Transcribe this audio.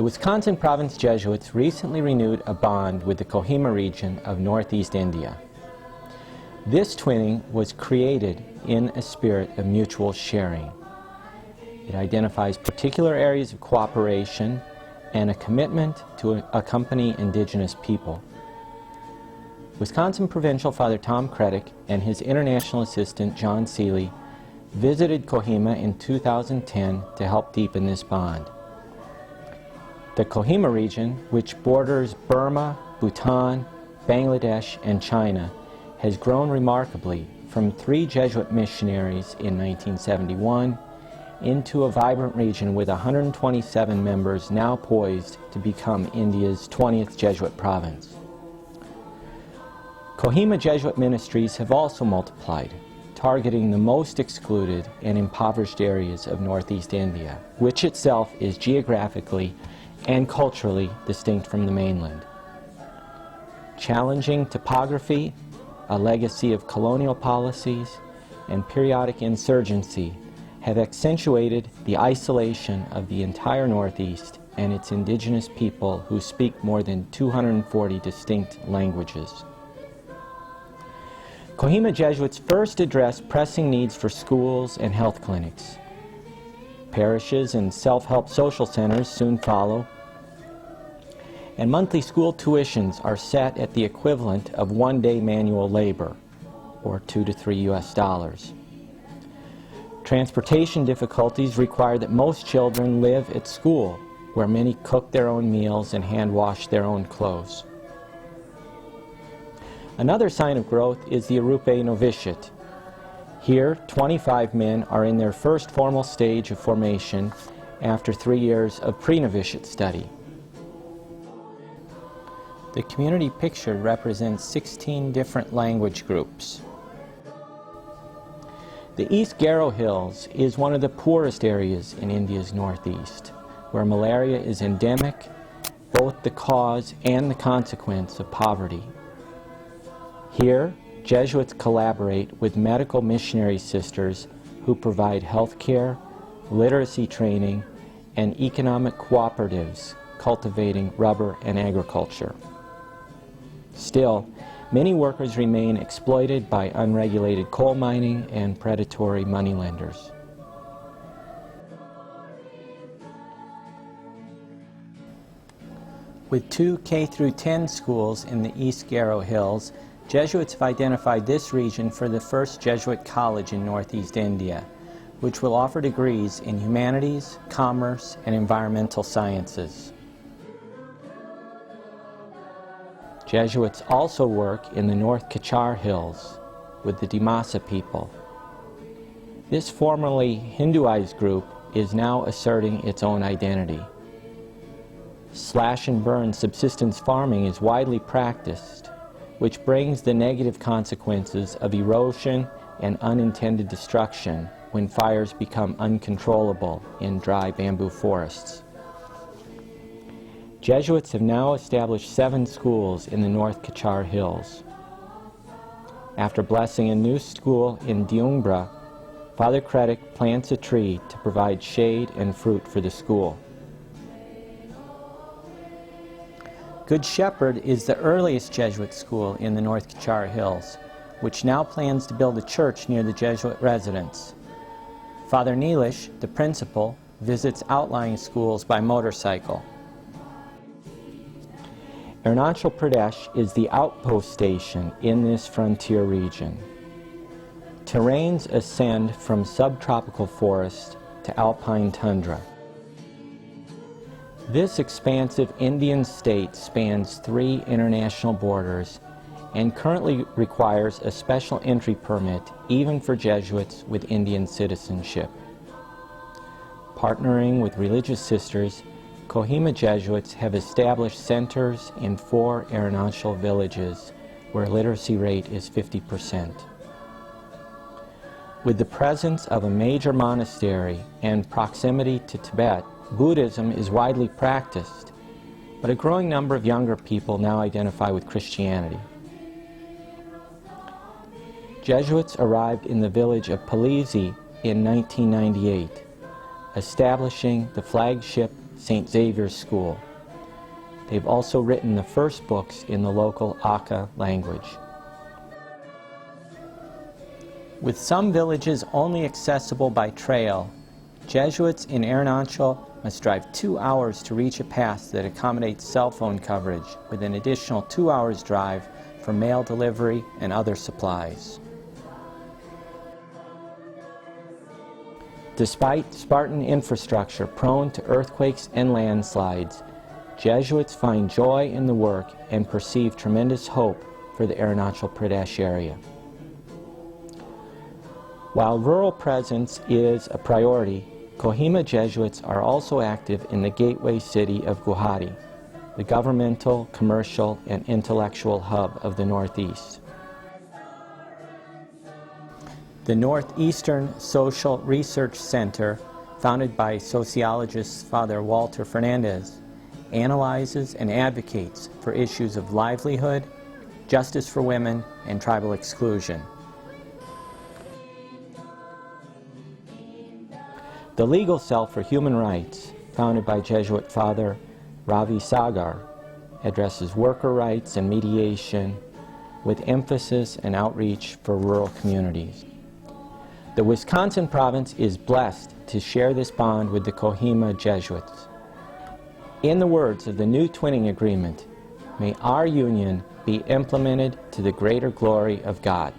The Wisconsin Province Jesuits recently renewed a bond with the Kohima region of northeast India. This twinning was created in a spirit of mutual sharing. It identifies particular areas of cooperation and a commitment to accompany indigenous people. Wisconsin Provincial Father Tom Krettek and his international assistant John Sealey visited Kohima in 2010 to help deepen this bond. The Kohima region, which borders Burma, Bhutan, Bangladesh, and China, has grown remarkably from 3 Jesuit missionaries in 1971 into a vibrant region with 127 members now poised to become India's 20th Jesuit province. Kohima Jesuit ministries have also multiplied, targeting the most excluded and impoverished areas of northeast India, which itself is geographically and culturally distinct from the mainland. Challenging topography, a legacy of colonial policies, and periodic insurgency have accentuated the isolation of the entire Northeast and its indigenous people who speak more than 240 distinct languages. Kohima Jesuits first addressed pressing needs for schools and health clinics. Parishes and self-help social centers soon follow, and monthly school tuitions are set at the equivalent of one-day manual labor, or $2 to $3 US. Transportation difficulties require that most children live at school, where many cook their own meals and hand-wash their own clothes. Another sign of growth is the Arupe novitiate. Here, 25 men are in their first formal stage of formation after 3 years of pre-novitiate study. The community pictured represents 16 different language groups. The East Garo Hills is one of the poorest areas in India's northeast, where malaria is endemic, both the cause and the consequence of poverty. Here, Jesuits collaborate with medical missionary sisters who provide health care, literacy training, and economic cooperatives cultivating rubber and agriculture. Still, many workers remain exploited by unregulated coal mining and predatory moneylenders. With 2 K-10 schools in the East Garo Hills, Jesuits have identified this region for the first Jesuit college in northeast India, which will offer degrees in humanities, commerce, and environmental sciences. Jesuits also work in the North Kachar Hills with the Dimasa people. This formerly Hinduized group is now asserting its own identity. Slash and burn subsistence farming is widely practiced, which brings the negative consequences of erosion and unintended destruction when fires become uncontrollable in dry bamboo forests. Jesuits have now established 7 schools in the North Kachar Hills. After blessing a new school in Diungbra, Father Krettek plants a tree to provide shade and fruit for the school. Good Shepherd is the earliest Jesuit school in the North Kachar Hills, which now plans to build a church near the Jesuit residence. Father Neelish, the principal, visits outlying schools by motorcycle. Arunachal Pradesh is the outpost station in this frontier region. Terrains ascend from subtropical forest to alpine tundra. This expansive Indian state spans 3 international borders and currently requires a special entry permit even for Jesuits with Indian citizenship. Partnering with religious sisters, Kohima Jesuits have established centers in 4 Arunachal villages where literacy rate is 50%. With the presence of a major monastery and proximity to Tibet, Buddhism is widely practiced, but a growing number of younger people now identify with Christianity. Jesuits arrived in the village of Palizi in 1998, establishing the flagship St. Xavier's School. They've also written the first books in the local Aka language. With some villages only accessible by trail, Jesuits in Arunachal must drive 2 hours to reach a pass that accommodates cell phone coverage, with an additional 2 hours drive for mail delivery and other supplies. Despite Spartan infrastructure prone to earthquakes and landslides, Jesuits find joy in the work and perceive tremendous hope for the Arunachal Pradesh area. While rural presence is a priority, Kohima Jesuits are also active in the gateway city of Guwahati, the governmental, commercial, and intellectual hub of the Northeast. The Northeastern Social Research Center, founded by sociologist Father Walter Fernandez, analyzes and advocates for issues of livelihood, justice for women, and tribal exclusion. The Legal Cell for Human Rights, founded by Jesuit Father Ravi Sagar, addresses worker rights and mediation with emphasis and outreach for rural communities. The Wisconsin Province is blessed to share this bond with the Kohima Jesuits. In the words of the new twinning agreement, may our union be implemented to the greater glory of God.